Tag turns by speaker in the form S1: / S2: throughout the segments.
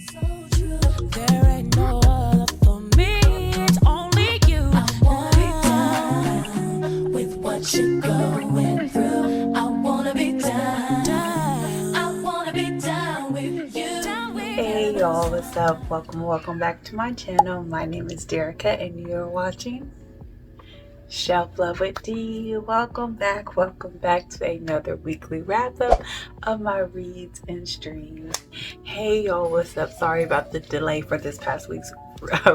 S1: So true. There ain't no other for me. It's only you. I wanna be down with what you're going through. I wanna be down. I wanna be down with you.
S2: Hey y'all, what's up? Welcome back to my channel. My name is Derica and you're watching Shelf Love with D. Welcome back to another weekly wrap up of my reads and streams. Hey y'all, what's up? Sorry about the delay for this past week's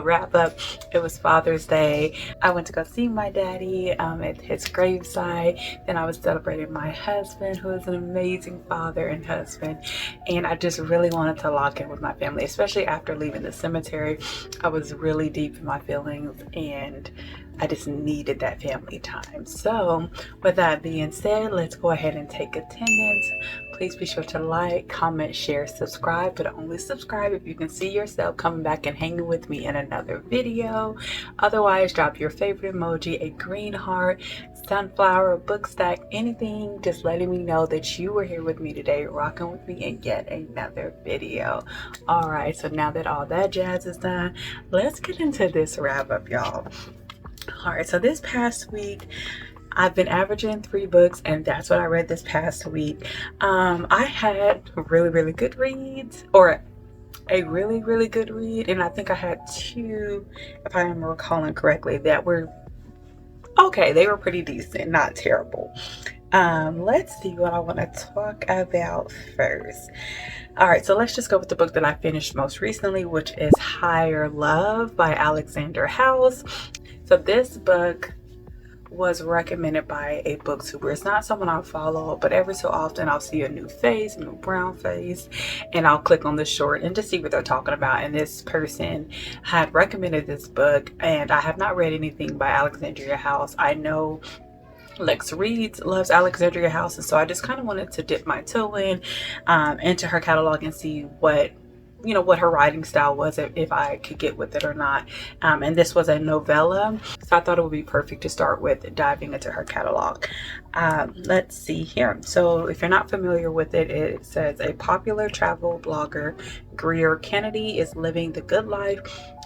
S2: wrap up. It was Father's Day. I went to go see my daddy at his graveside. Then I was celebrating my husband, who is an amazing father and husband, and I just really wanted to lock in with my family, especially after leaving the cemetery. I was really deep in my feelings and I just needed that family time. So with that being said, let's go ahead and take attendance. Please be sure to like, comment, share, subscribe, but only subscribe if you can see yourself coming back and hanging with me in another video. Otherwise, drop your favorite emoji, a green heart, sunflower, a book stack, anything, just letting me know that you were here with me today, rocking with me in yet another video. All right, so now that all that jazz is done, let's get into this wrap up, y'all. All right, so this past week I've been averaging 3 books, and that's what I read this past week. I had really good reads, or a really good read, and I think I had 2, if I am recalling correctly, that were okay. They were pretty decent, not terrible. Let's see what I want to talk about first. All right, so let's just go with the book that I finished most recently, which is Higher Love by Alexandra House. So this book was recommended by a booktuber. It's not someone I follow, but every so often I'll see a new face, a new brown face, and I'll click on the short and just see what they're talking about. And this person had recommended this book, and I have not read anything by Alexandria House. I know Lex Reads loves Alexandria House, and so I just kind of wanted to dip my toe in into her catalog and see what her writing style was, if I could get with it or not. And this was a novella, so I thought it would be perfect to start with diving into her catalog. Let's see here. So if you're not familiar with it, it says a popular travel blogger, Greer Kennedy, is living the good life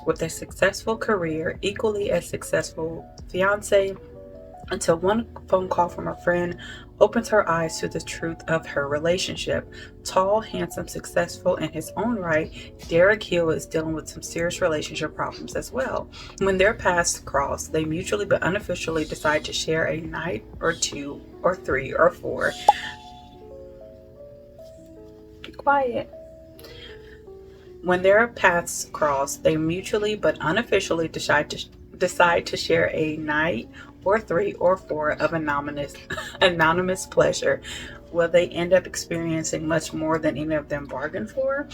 S2: with a successful career, equally as successful fiance, until one phone call from a friend opens her eyes to the truth of her relationship. Tall, handsome, successful in his own right, Derek Hill is dealing with some serious relationship problems as well. When their paths cross, they mutually but unofficially decide to share a night or 2 or 3 or 4. Be quiet. When their paths cross, they mutually but unofficially decide to share a night or 3 or 4 of anonymous pleasure. Will they end up experiencing much more than any of them bargained for?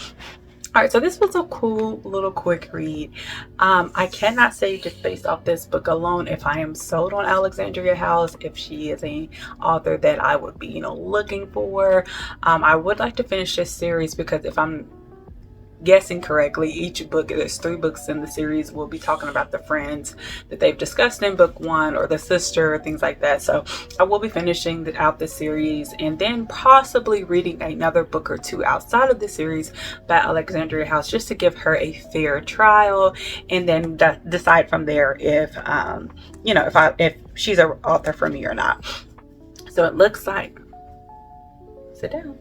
S2: All right, so this was a cool little quick read. I cannot say just based off this book alone if I am sold on Alexandria House, if she is an author that I would be looking for. I would like to finish this series, because if I'm guessing correctly, each book, there's 3 books in the series, will be talking about the friends that they've discussed in book 1, or the sister, things like that. So I will be finishing out the series, and then possibly reading another book or 2 outside of the series by Alexandria House, just to give her a fair trial, and then decide from there if if she's an author for me or not. So it looks like, sit down.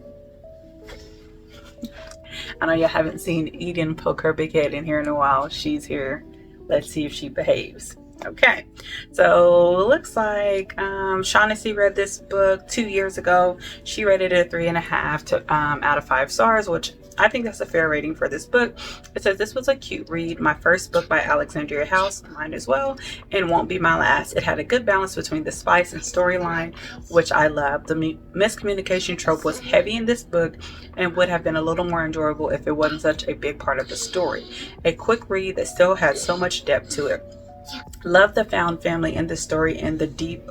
S2: I know y'all haven't seen Eden poke her big head in here in a while. She's here. Let's see if she behaves. Okay, so it looks like Shaughnessy read this book 2 years ago. She rated it a 3.5 out of 5 stars, which I think that's a fair rating for this book. It says, this was a cute read, my first book by Alexandria House, mine as well, and won't be my last. It had a good balance between the spice and storyline, which I love. The miscommunication trope was heavy in this book and would have been a little more enjoyable if it wasn't such a big part of the story. A quick read that still had so much depth to it. Love the found family in the story and the deep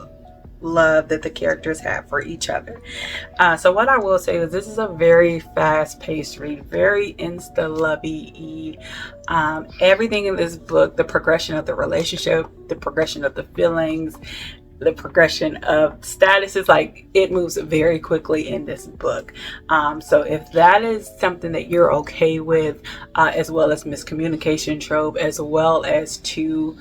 S2: love that the characters have for each other. So what I will say is this is a very fast-paced read, very insta-lovey-y. Everything in this book, the progression of the relationship, the progression of the feelings, the progression of statuses. Like, it moves very quickly in this book. So if that is something that you're okay with, as well as miscommunication trope, as well as two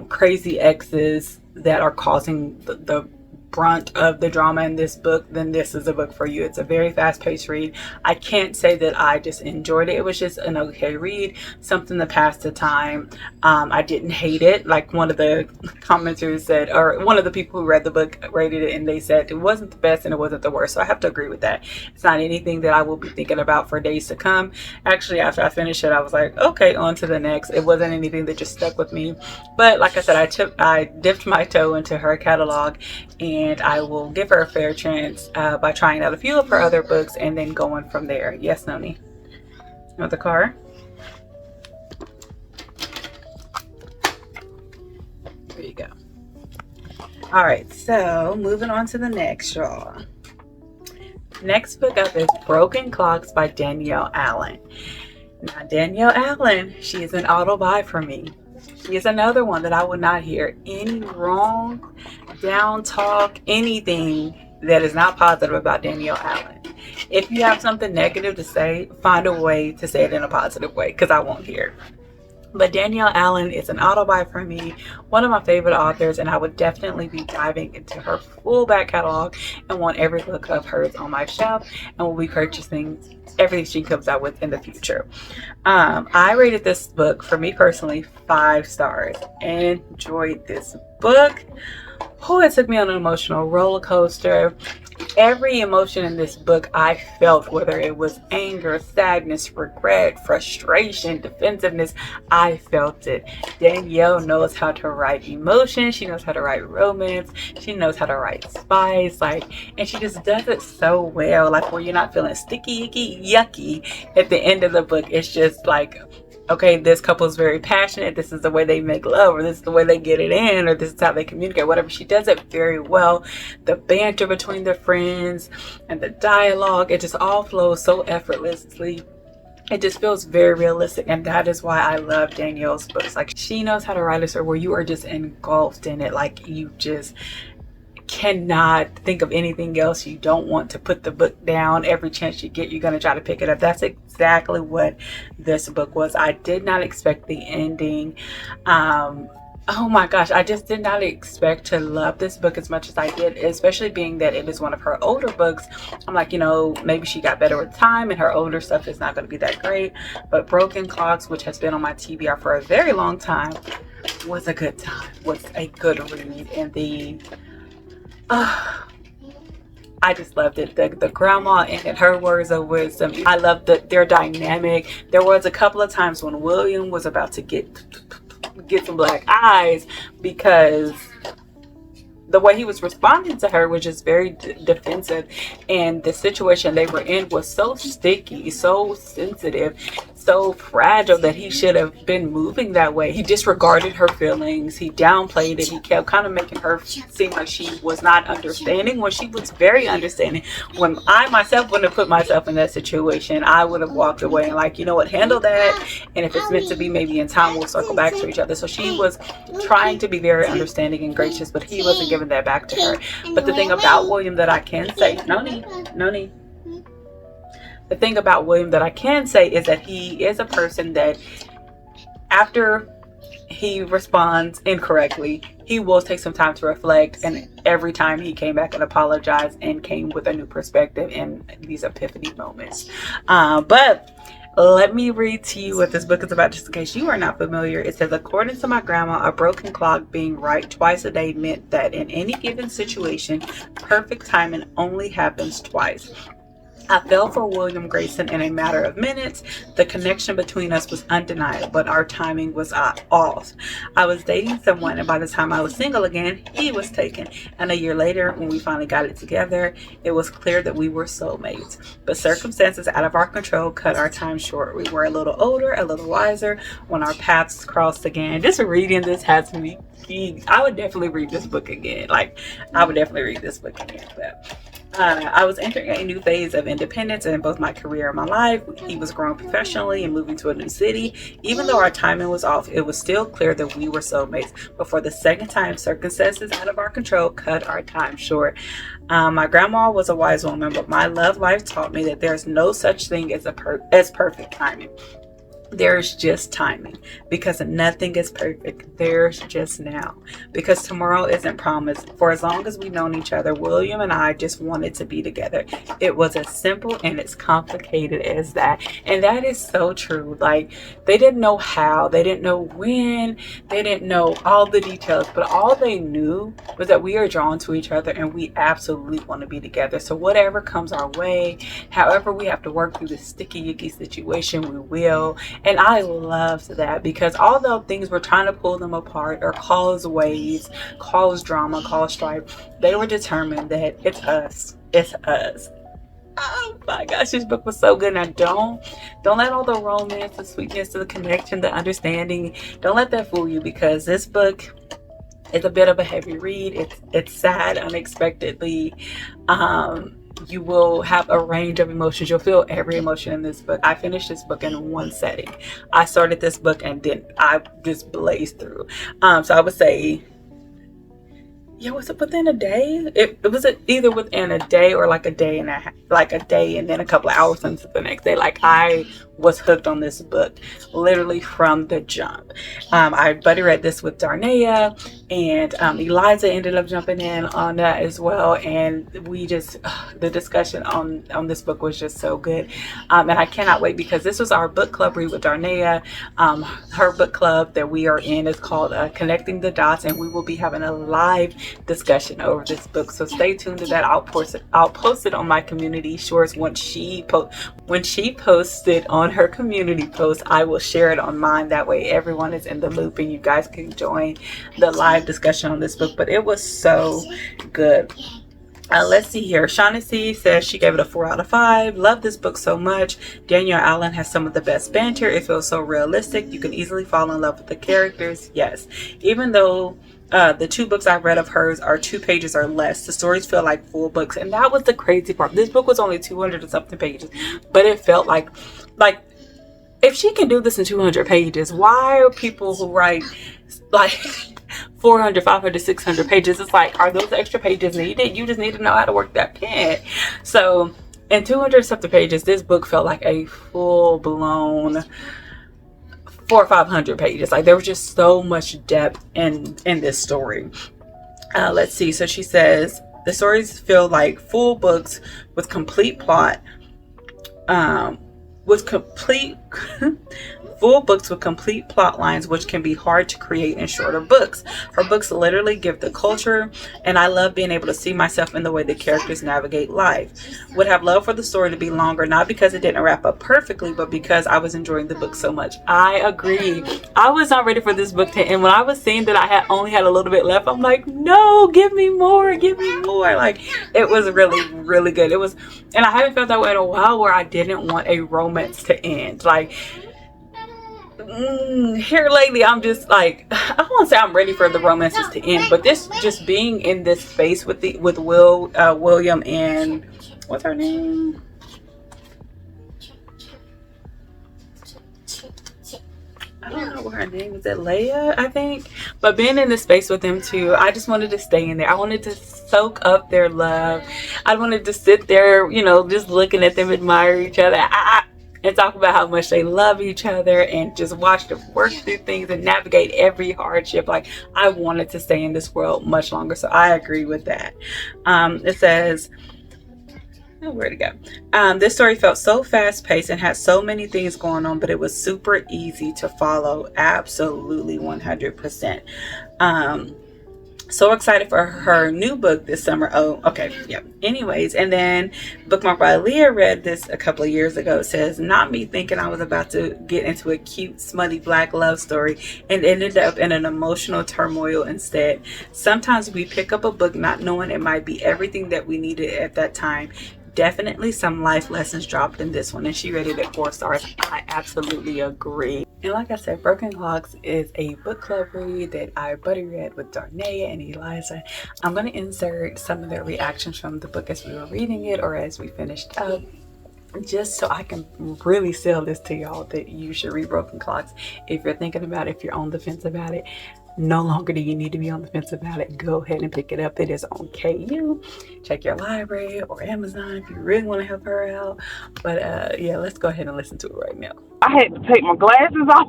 S2: crazy exes that are causing the brunt of the drama in this book, then this is a book for you. It's a very fast-paced read. I can't say that I just enjoyed it. It was just an okay read, something to pass the time. I didn't hate it. Like, one of the commenters said, or one of the people who read the book rated it, and they said it wasn't the best and it wasn't the worst. So I have to agree with that. It's not anything that I will be thinking about for days to come. Actually, after I finished it, I was like, okay, on to the next. It wasn't anything that just stuck with me. But like I said, I dipped my toe into her catalog, and I will give her a fair chance by trying out a few of her other books and then going from there. Yes, Noni? Another car? There you go. All right, so moving on to the next, y'all. Next book up is Broken Clocks by Danielle Allen. Now, Danielle Allen, she is an auto buy for me. She is another one that I would not hear any wrong, down talk, anything that is not positive about Danielle Allen. If you have something negative to say, find a way to say it in a positive way, because I won't hear. But Danielle Allen is an auto buy for me, one of my favorite authors, and I would definitely be diving into her full back catalog and want every book of hers on my shelf, and will be purchasing everything she comes out with in the future. I rated this book, for me personally, 5 stars. Enjoyed this book. Oh, it took me on an emotional roller coaster. Every emotion in this book I felt, whether it was anger, sadness, regret, frustration, defensiveness, I felt it. Danielle knows how to write emotion. She knows how to write romance. She knows how to write spice. And she just does it so well. Like, where you're not feeling sticky, icky, yucky at the end of the book. It's just like, okay, this couple is very passionate. This is the way they make love, or this is the way they get it in, or this is how they communicate, whatever. She does it very well. The banter between their friends and the dialogue, it just all flows so effortlessly. It just feels very realistic, and that is why I love Danielle's books. Like, she knows how to write a story where you are just engulfed in it. Like, you just cannot think of anything else. You don't want to put the book down. Every chance you get, you're going to try to pick it up. That's exactly what this book was. I did not expect the ending. Oh my gosh, I just did not expect to love this book as much as I did, especially being that it is one of her older books. I'm like, maybe she got better with time and her older stuff is not going to be that great. But Broken Clocks, which has been on my TBR for a very long time, was a good time, was a good read. And I just loved it. The grandma and her words of wisdom. I loved their dynamic. There was a couple of times when William was about to get some black eyes, because the way he was responding to her was just very defensive, and the situation they were in was so sticky, so sensitive, so fragile, that he should have been moving that way. He disregarded her feelings. He downplayed it. He kept kind of making her seem like she was not understanding, when she was very understanding. When I myself wouldn't have put myself in that situation, I would have walked away and like, you know what, handle that, and if it's meant to be, maybe in time we'll circle back to each other. So she was trying to be very understanding and gracious, but he wasn't giving that back to her. But the thing about William that I can say, no need. The thing about William that I can say is that he is a person that, after he responds incorrectly, he will take some time to reflect, and every time he came back and apologized and came with a new perspective in these epiphany moments. But let me read to you what this book is about, just in case you are not familiar. It says, according to my grandma, a broken clock being right twice a day meant that in any given situation, perfect timing only happens twice. I fell for William Grayson in a matter of minutes. The connection between us was undeniable, but our timing was off. I was dating someone, and by the time I was single again, he was taken. And a year later, when we finally got it together, it was clear that we were soulmates. But circumstances out of our control cut our time short. We were a little older, a little wiser when our paths crossed again. Just reading this has me, I would definitely read this book again. But I was entering a new phase of independence in both my career and my life. He was growing professionally and moving to a new city. Even though our timing was off, it was still clear that we were soulmates. But for the second time, circumstances out of our control cut our time short. My grandma was a wise woman, but my love life taught me that there's no such thing as as perfect timing. There's just timing, because nothing is perfect. There's just now, because tomorrow isn't promised. For as long as we've known each other, William and I just wanted to be together. It was as simple and as complicated as that. And that is so true. Like, they didn't know how, they didn't know when, they didn't know all the details, but all they knew was that we are drawn to each other and we absolutely want to be together. So whatever comes our way, however we have to work through the sticky icky situation, we will. And I loved that, because although things were trying to pull them apart or cause waves, cause drama, cause strife, they were determined that it's us. It's us. Oh my gosh, this book was so good. Now don't let all the romance, the sweetness, the connection, the understanding, don't let that fool you, because this book is a bit of a heavy read. It's sad unexpectedly. You will have a range of emotions. You'll feel every emotion in this book. I finished this book in one setting. I started this book and then I just blazed through. So I would say, yeah, was it within a day? It was either within a day or like a day and a half, like a day and then a couple of hours into the next day. Like, I was hooked on this book literally from the jump. I buddy read this with Darnayas, and Eliza ended up jumping in on that as well, and we just the discussion on this book was just so good, and I cannot wait, because this was our book club read with Darnayas. Her book club that we are in is called Connecting the Dots, and we will be having a live discussion over this book, so stay tuned to that. I'll post it on my community shorts when she posted on her community post. I will share it on mine. That way everyone is in the loop and you guys can join the live discussion on this book. But it was so good. Let's see here. Shaughnessy says she gave it a 4 out of 5. Love this book so much. Danielle Allen has some of the best banter. It feels so realistic. You can easily fall in love with the characters. Yes. Even though the 2 books I've read of hers are 2 pages or less, the stories feel like full books. And that was the crazy part. This book was only 200 and something pages, but it felt like if she can do this in 200 pages, why are people who write like 400, 500, 600 pages? It's like, are those extra pages needed? You just need to know how to work that pen. So in 200 something pages, this book felt like a full-blown 400 or 500 pages. Like, there was just so much depth in this story. Let's see. So she says the stories feel like full books with complete plot, full books with complete plot lines, which can be hard to create in shorter books. Her books literally give the culture, and I love being able to see myself in the way the characters navigate life. Would have loved for the story to be longer, not because it didn't wrap up perfectly, but because I was enjoying the book so much. I agree. I was not ready for this book to end. When I was seeing that I only had a little bit left, I'm like, no, give me more, give me more. Like, it was really, really good. It was, and I haven't felt that way in a while, where I didn't want a romance to end. Like, here lately, I'm just like, I don't want to say I'm ready for the romances to end, but this, just being in this space with William and what's her name? I don't know what her name is. It Leia, I think. But being in this space with them too, I just wanted to stay in there. I wanted to soak up their love. I wanted to sit there, just looking at them, admire each other. And talk about how much they love each other, and just watch them work through things and navigate every hardship. Like, I wanted to stay in this world much longer, so I agree with that. It says, where'd it go? This story felt so fast-paced and had so many things going on, but it was super easy to follow. Absolutely 100%. So excited for her new book this summer. Oh, okay. Yeah. Anyways, and then Bookmark by Leah, read this a couple of years ago. It says, not me thinking I was about to get into a cute, smutty black love story, and ended up in an emotional turmoil instead. Sometimes we pick up a book not knowing it might be everything that we needed at that time. Definitely some life lessons dropped in this one, and she rated it 4 stars. I absolutely agree. And like I said, Broken Clocks is a book club read that I buddy read with Darnayas and Eliza. I'm going to insert some of their reactions from the book as we were reading it or as we finished up, just so I can really sell this to y'all that you should read Broken Clocks. If you're thinking about it, if you're on the fence about it, no longer do you need to be on the fence about it. Go ahead and pick it up. It is on KU. Check your library or Amazon if you really want to help her out. But yeah, let's go ahead and listen to it right now.
S3: I had to take my glasses off.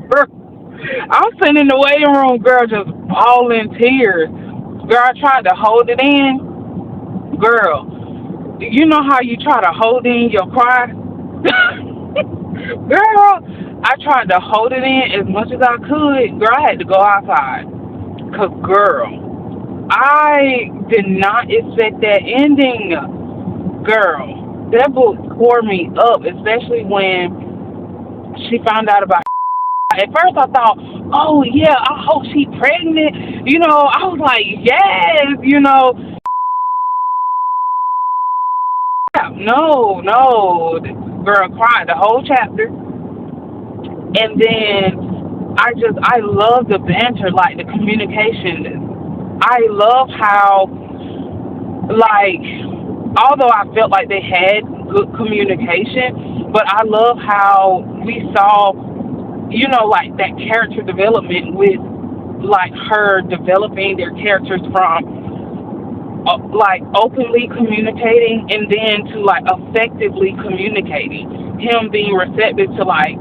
S3: Girl, I'm sitting in the waiting room, girl, just bawling tears. Girl, I tried to hold it in. Girl, you know how you try to hold in your cry? Girl, I tried to hold it in as much as I could. Girl, I had to go outside. Because, girl, I did not expect that ending. Girl, that book tore me up, especially when she found out about. At first I thought, oh yeah, I hope she's pregnant. I was like, yes, No, girl cried the whole chapter. And then I love the banter, like the communication. I love how, like, although I felt like they had good communication, but I love how we saw, like that character development with, like, her developing their characters from, like, openly communicating and then to, like, effectively communicating. Him being receptive to, like,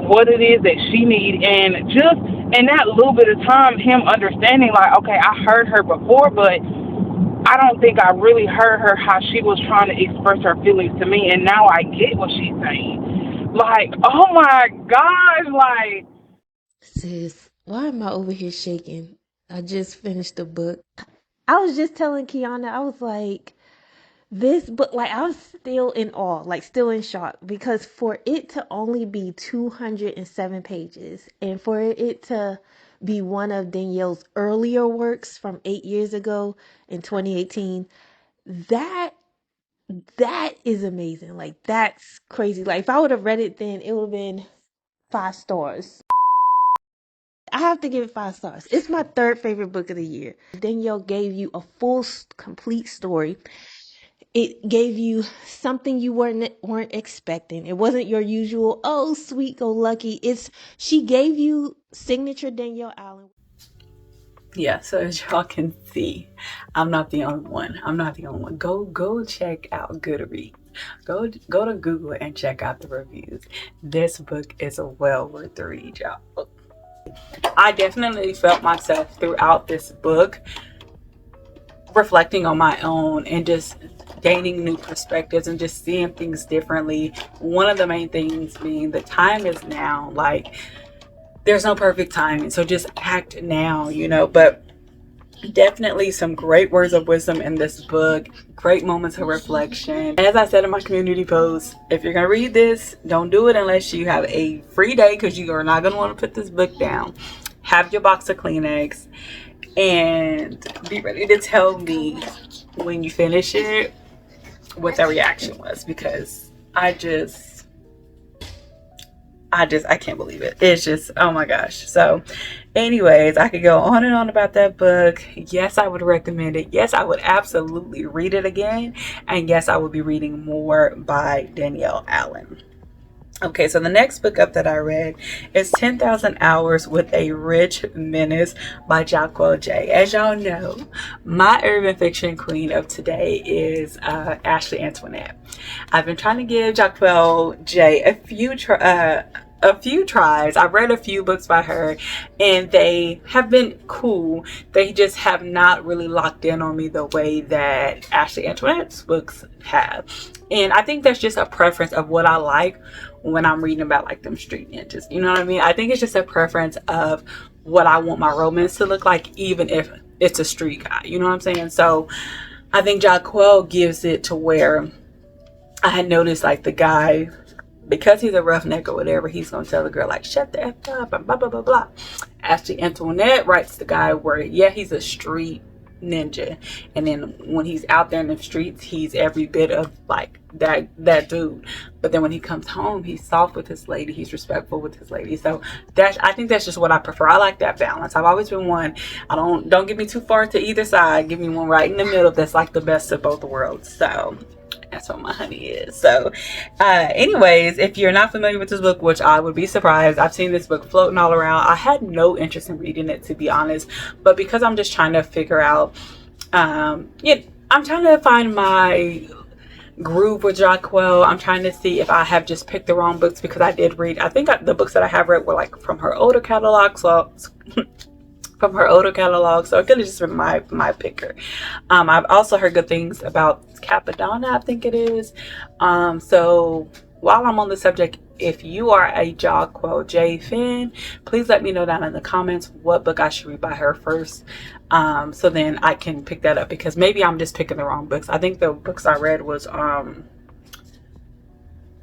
S3: what it is that she needs, and just in that little bit of time, him understanding, like, okay, I heard her before, but I don't think I really heard her how she was trying to express her feelings to me, and now I get what she's saying. Like, oh my gosh, like.
S4: Sis, why am I over here shaking? I just finished the book. I was just telling Kiana, I was like, this book, like, I was still in awe, like, still in shock, because for it to only be 207 pages, and for it to be one of Danielle's earlier works from 8 years ago in 2018, that is amazing. Like, that's crazy. Like, if I would have read it then, it would have been 5 stars. I have to give it 5 stars. It's my third favorite book of the year. Danielle gave you a full, complete story. It gave you something you weren't expecting. It wasn't your usual, oh, sweet go lucky. She gave you signature Danielle Allen.
S2: Yeah, so as y'all can see, I'm not the only one. Go check out Goodreads. Go to Google and check out the reviews. This book is well worth the read, y'all. I definitely felt myself throughout this book reflecting on my own and just gaining new perspectives and just seeing things differently. One of the main things being the time is now. Like, there's no perfect timing, so just act now, but definitely some great words of wisdom in this book, great moments of reflection. As I said in my community post, if you're gonna read this, don't do it unless you have a free day, because you are not gonna want to put this book down. Have your box of Kleenex and be ready to tell me when you finish it what that reaction was, because I can't believe it. It's just, oh my gosh. So anyways, I could go on and on about that book. Yes, I would recommend it. Yes, I would absolutely read it again. And yes, I would be reading more by Danielle Allen. Okay, so the next book up that I read is 10,000 Hours with a Rich Menace by Jacquel J. As y'all know, my urban fiction queen of today is Ashley Antoinette. I've been trying to give Jacquel J a few tries. I've read a few books by her and they have been cool. They just have not really locked in on me the way that Ashley Antoinette's books have. And I think that's just a preference of what I like when I'm reading about, like, them street ninjas. You know what I mean? I think it's just a preference of what I want my romance to look like, even if it's a street guy. You know what I'm saying? So I think Jacquel gives it to where I had noticed, like, the guy, because he's a roughneck or whatever, he's gonna tell the girl, like, shut the F up and blah blah blah blah. Ashley Antoinette writes the guy where, yeah, he's a street ninja, and then when he's out there in the streets, he's every bit of like that dude. But then when he comes home, he's soft with his lady, he's respectful with his lady. So I think that's just what I prefer. I like that balance. I've always been one, I don't get me too far to either side, give me one right in the middle that's like the best of both worlds. So that's what my honey is. So anyways, if you're not familiar with this book, which I would be surprised, I've seen this book floating all around. I had no interest in reading it, to be honest, but because I'm just trying to figure out I'm trying to find my groove with Jacquel. I'm trying to see if I have just picked the wrong books, because I did read, I think the books that I have read were like from her older catalog, so from her older catalog, so it could have just been my picker. I've also heard good things about Capadonna, I think it is. So while I'm on the subject, if you are a Jacquel J fan, please let me know down in the comments what book I should read by her first, so then I can pick that up, because maybe I'm just picking the wrong books. I think the books I read was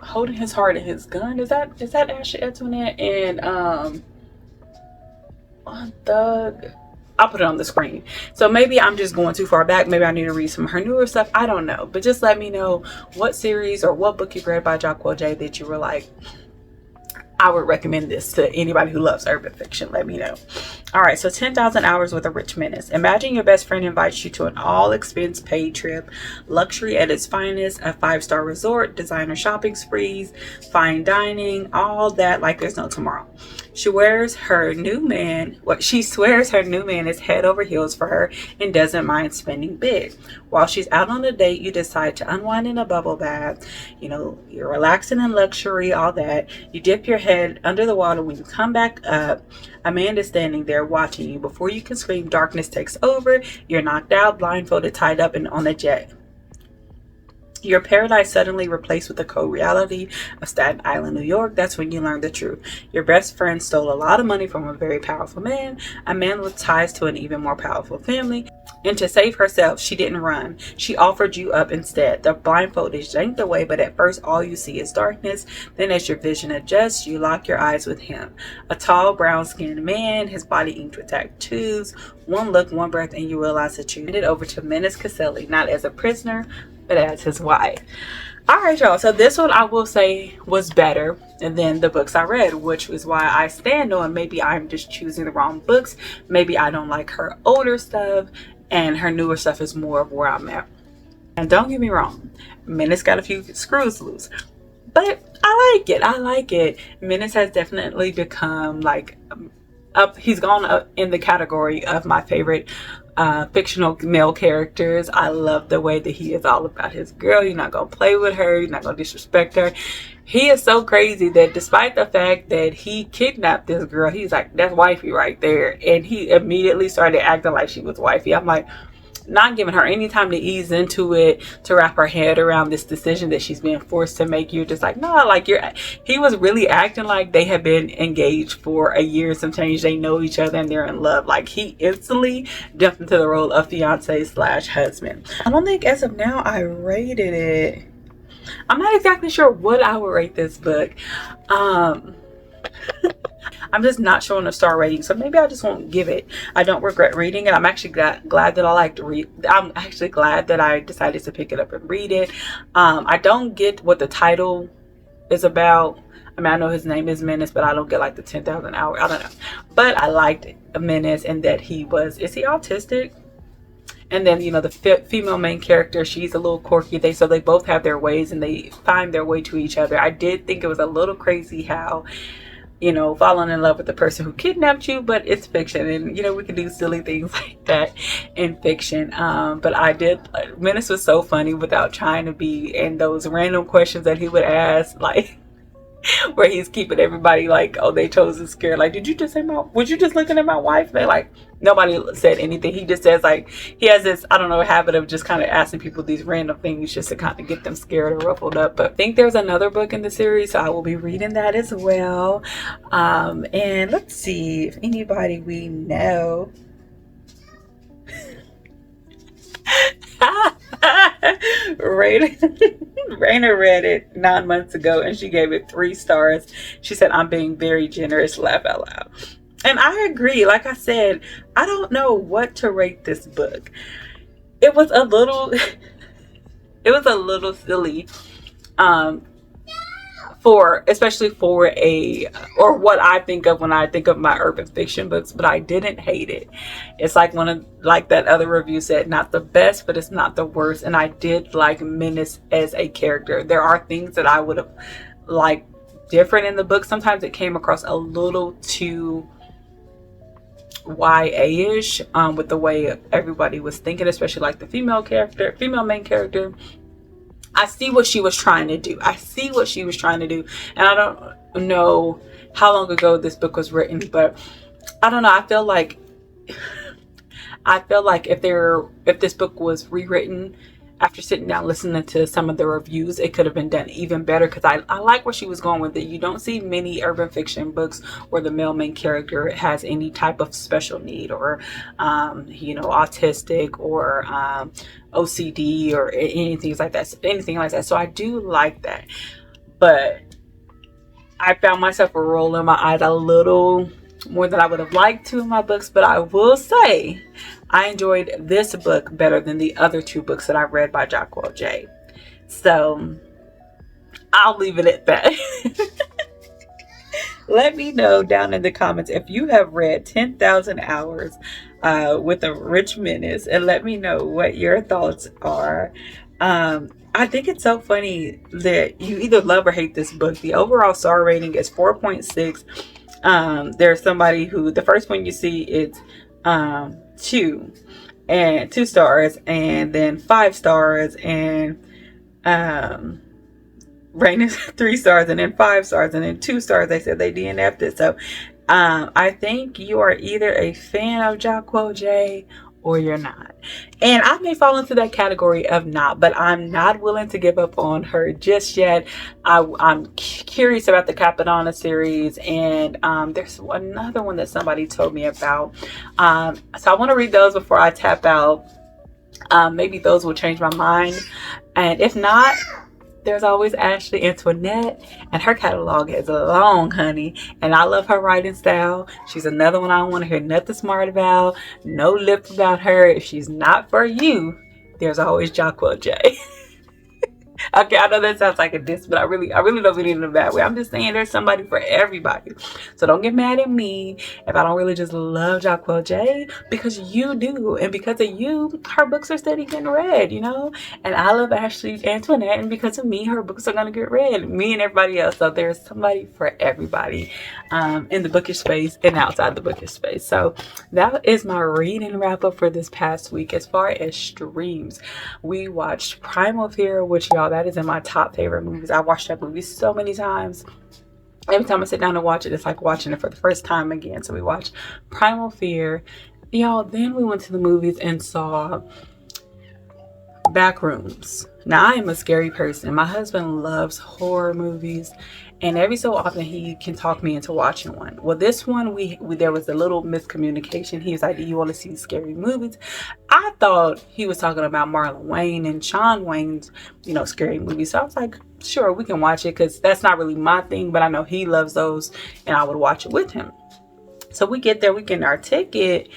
S2: Holding His Heart and His Gun. Is that Ashley Antoinette? And I'll put it on the screen. So maybe I'm just going too far back. Maybe I need to read some of her newer stuff. I don't know. But just let me know what series or what book you've read by Jacquel J that you were like, I would recommend this to anybody who loves urban fiction. Let me know. All right, so 10,000 Hours with a Rich Menace. Imagine your best friend invites you to an all-expense paid trip, luxury at its finest, a 5-star resort, designer shopping sprees, fine dining, all that like there's no tomorrow. She swears her new man is head over heels for her and doesn't mind spending big. While she's out on a date, you decide to unwind in a bubble bath. You know, you're relaxing in luxury, all that. You dip your head under the water. When you come back up, Amanda's standing there watching you. Before you can scream, darkness takes over. You're knocked out, blindfolded, tied up, and on a jet. Your paradise suddenly replaced with the cold reality of Staten Island, New York. That's when you learn the truth. Your best friend stole a lot of money from a very powerful man, a man with ties to an even more powerful family. And to save herself, she didn't run. She offered you up instead. The blindfold is yanked away, but at first all you see is darkness. Then as your vision adjusts, you lock your eyes with him. A tall, brown-skinned man, his body inked with tattoos. One look, one breath, and you realize that you handed over to Menace Caselli, not as a prisoner, but as his wife. All right, y'all, so this one I will say was better than the books I read, which is why I stand on maybe I'm just choosing the wrong books. Maybe I don't like her older stuff and her newer stuff is more of where I'm at. And don't get me wrong, Menace got a few screws loose, but I like it. Menace has definitely become like he's gone up in the category of my favorite fictional male characters. I love the way that he is all about his girl. You're not gonna play with her, you're not gonna disrespect her. He is so crazy that despite the fact that he kidnapped this girl, he's like, that's wifey right there, and he immediately started acting like she was wifey. I'm like, not giving her any time to ease into it, to wrap her head around this decision that she's being forced to make. You're just like, no, like he was really acting like they have been engaged for a year and some change. They know each other and they're in love. Like he instantly jumped into the role of fiance / husband. I don't think as of now I rated it. I'm not exactly sure what I would rate this book. I'm just not showing a star rating, so maybe I just won't give it. I don't regret reading it. I'm actually glad that I like to read. I'm actually glad that I decided to pick it up and read it. I don't get what the title is about. I mean, I know his name is Menace, but I don't get like the 10,000 hours. I don't know. But I liked Menace and that is he autistic? And then, you know, the female main character, she's a little quirky. So they both have their ways and they find their way to each other. I did think it was a little crazy how, you know, falling in love with the person who kidnapped you, but it's fiction, and you know, we can do silly things like that in fiction. But Menace was so funny without trying to be, and those random questions that he would ask, like where he's keeping everybody like, oh, they chose to scare, like, did you just say was you just looking at my wife? They like, nobody said anything. He just says, like, he has this, I don't know, habit of just kind of asking people these random things just to kind of get them scared or ruffled up. But I think there's another book in the series, so I will be reading that as well. And let's see if anybody we know Raina read it 9 months ago and she gave it 3 stars. She said, I'm being very generous, laugh out loud. And I agree. Like I said, I don't know what to rate this book. It was a little it was a little silly. Um especially for or what I think of when I think of my urban fiction books, but I didn't hate it. It's like like that other review said, not the best, but it's not the worst. And I did like Menace as a character. There are things that I would have liked different in the book. Sometimes it came across a little too YA-ish with the way everybody was thinking, especially like the female main character. I see what she was trying to do. And I don't know how long ago this book was written, but I don't know. I feel like if this book was rewritten after sitting down listening to some of the reviews, it could have been done even better, because I like where she was going with it. You don't see many urban fiction books where the male main character has any type of special need, or autistic, or OCD, or anything like that. So I do like that, but I found myself rolling my eyes a little more than I would have liked to in my books. But I will say I enjoyed this book better than the other two books that I read by Jacquel J. So I'll leave it at that. Let me know down in the comments if you have read 10,000 Hours with a Rich Menace, and let me know what your thoughts are. I think it's so funny that you either love or hate this book. The overall star rating is 4.6. There's somebody who, the first one you see, it's 2 stars, and then 5 stars, and rating is 3 stars, and then 5 stars, and then 2 stars. They said they DNF'd it. So I think you are either a fan of Jacquel J or you're not. And I may fall into that category of not, but I'm not willing to give up on her just yet. I'm curious about the Capadonna series, and there's another one that somebody told me about. So I want to read those before I tap out. Maybe those will change my mind. And if not, there's always Ashley Antoinette, and her catalog is long, honey. And I love her writing style. She's another one I don't want to hear nothing smart about. No lip about her. If she's not for you, there's always Jacquel J. Okay, I know that sounds like a diss, but I really don't mean it in a bad way. I'm just saying there's somebody for everybody. So don't get mad at me if I don't really just love Jacquel J, because you do. And because of you, her books are steady getting read, And I love Ashley Antoinette, and because of me, her books are going to get read. Me and everybody else. So there's somebody for everybody in the bookish space and outside the bookish space. So that is my reading wrap up for this past week. As far as streams, we watched Primal Fear, which, y'all, that is in my top favorite movies. I watched that movie so many times. Every time I sit down to watch it, it's like watching it for the first time again. So we watched Primal Fear. Y'all, then we went to the movies and saw Backrooms. Now, I am a scary person. My husband loves horror movies, and every so often he can talk me into watching one. Well, this one, we there was a little miscommunication. He was like, do you want to see scary movies? I thought he was talking about Marlon Wayne and Shawn Wayne's, scary movies. So I was like, sure, we can watch it, because that's not really my thing, but I know he loves those, and I would watch it with him. So we get there, we get our ticket,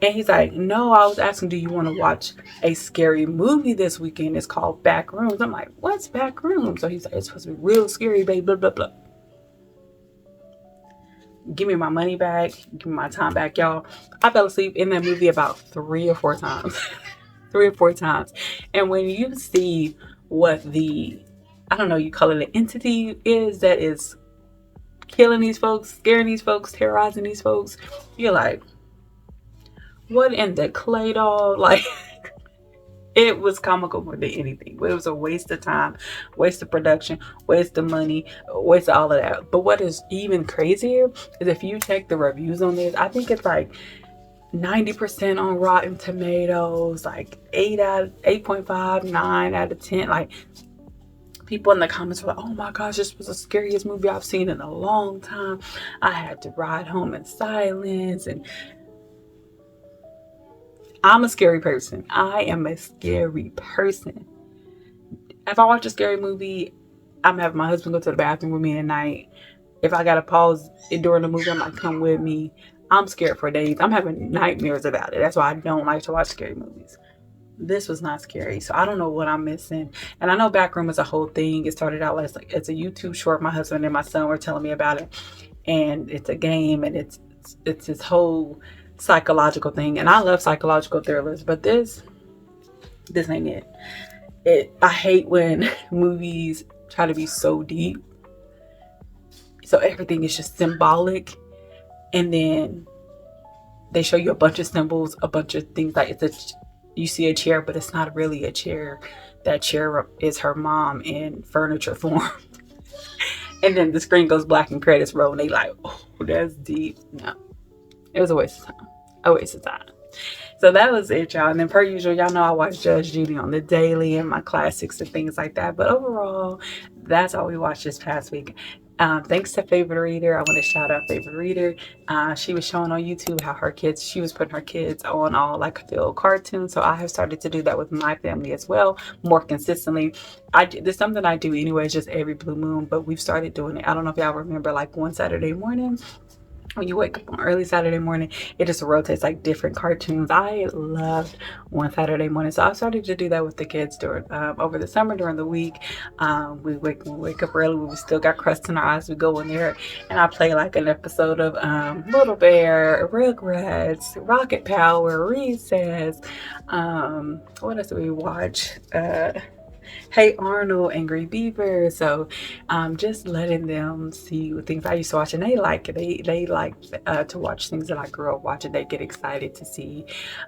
S2: and he's like, no, I was asking, do you want to watch a scary movie this weekend? It's called Backrooms. I'm like, what's Backrooms? So he's like, it's supposed to be real scary, baby, blah, blah, blah. Give me my money back. Give me my time back, y'all. I fell asleep in that movie about 3 or 4 times. 3 or 4 times. And when you see what you call it an entity is that is killing these folks, scaring these folks, terrorizing these folks, you're like, what in the clay doll? Like, it was comical more than anything. But it was a waste of time, waste of production, waste of money, waste of all of that. But what is even crazier is if you check the reviews on this, I think it's like 90% on Rotten Tomatoes, like 8.5, 9 out of 10. Like, people in the comments were like, oh my gosh, this was the scariest movie I've seen in a long time. I had to ride home in silence. And I'm a scary person. I am a scary person. If I watch a scary movie, I'm having my husband go to the bathroom with me at night. If I gotta pause it during the movie, I'm like, come with me. I'm scared for days. I'm having nightmares about it. That's why I don't like to watch scary movies. This was not scary, so I don't know what I'm missing. And I know Backroom is a whole thing. It started out as like, it's a YouTube short. My husband and my son were telling me about it, and it's a game, and it's this whole psychological thing. And I love psychological thrillers, but this ain't it. I hate when movies try to be so deep, so everything is just symbolic, and then they show you a bunch of symbols, a bunch of things like you see a chair, but it's not really a chair. That chair is her mom in furniture form. And then the screen goes black and credits roll, and they like, oh, that's deep. No, it was a waste of time. A waste of time. So that was it, y'all. And then per usual, y'all know I watch Judge Judy on the daily and my classics and things like that. But overall, that's all we watched this past week. Thanks to Favorite Reader. I want to shout out Favorite Reader. She was showing on YouTube how she was putting her kids on all like the old cartoons. So I have started to do that with my family as well, more consistently. There's something I do anyway, just every blue moon, but we've started doing it. I don't know if y'all remember, like one Saturday morning, when you wake up on early Saturday morning, it just rotates like different cartoons. I loved one Saturday morning, so I started to do that with the kids during over the summer during the week. We wake up early. We still got crust in our eyes. We go in there and I play like an episode of Little Bear, Rugrats, Rocket Power, Recess. What else do we watch? Hey Arnold, Angry Beaver. So just letting them see things I used to watch, and they like it. They like to watch things that I grew up watching. They get excited to see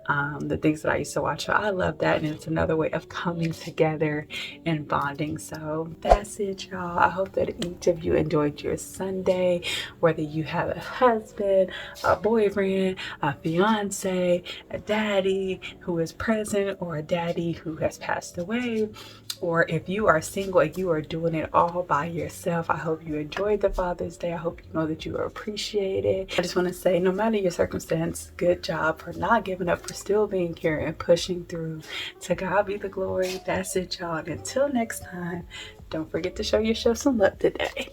S2: the things that I used to watch. So I love that, and it's another way of coming together and bonding. So that's it, y'all. I hope that each of you enjoyed your Sunday, whether you have a husband, a boyfriend, a fiance, a daddy who is present, or a daddy who has passed away. Or if you are single and you are doing it all by yourself, I hope you enjoyed the Father's Day. I hope you know that you are appreciated. I just want to say, no matter your circumstance, good job for not giving up, for still being here and pushing through. To God be the glory. That's it, y'all. And until next time, don't forget to show yourself some love today.